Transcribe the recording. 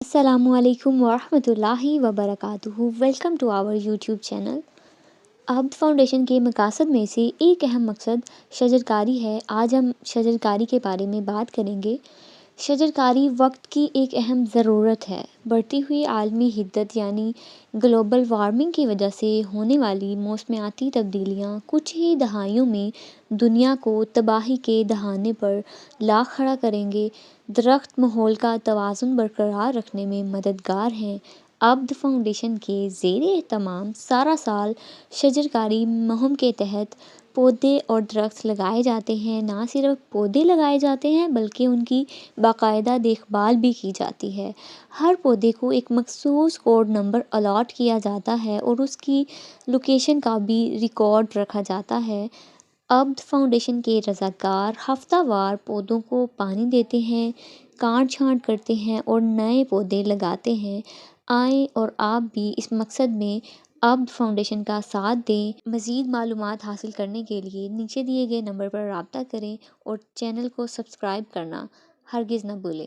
السلام علیکم ورحمۃ اللہ وبرکاتہ، welcome to our YouTube channel. عبد فاؤنڈیشن کے مقاصد میں سے ایک اہم مقصد شجرکاری ہے۔ آج ہم شجرکاری کے بارے میں بات کریں گے۔ شجرکاری وقت کی ایک اہم ضرورت ہے۔ بڑھتی ہوئی عالمی حدت یعنی گلوبل وارمنگ کی وجہ سے ہونے والی موسمیاتی تبدیلیاں کچھ ہی دہائیوں میں دنیا کو تباہی کے دہانے پر لا کھڑا کریں گے۔ درخت ماحول کا توازن برقرار رکھنے میں مددگار ہیں۔ عبد فاؤنڈیشن کے زیر اہتمام سارا سال شجرکاری مہم کے تحت پودے اور درخت لگائے جاتے ہیں۔ نہ صرف پودے لگائے جاتے ہیں بلکہ ان کی باقاعدہ دیکھ بھال بھی کی جاتی ہے۔ ہر پودے کو ایک مخصوص کوڈ نمبر الاٹ کیا جاتا ہے اور اس کی لوکیشن کا بھی ریکارڈ رکھا جاتا ہے۔ عبد فاؤنڈیشن کے رضاکار ہفتہ وار پودوں کو پانی دیتے ہیں، کاٹ چھانٹ کرتے ہیں اور نئے پودے لگاتے ہیں۔ آئیں اور آپ بھی اس مقصد میں عبد فاؤنڈیشن کا ساتھ دیں۔ مزید معلومات حاصل کرنے کے لیے نیچے دیے گئے نمبر پر رابطہ کریں اور چینل کو سبسکرائب کرنا ہرگز نہ بھولیں۔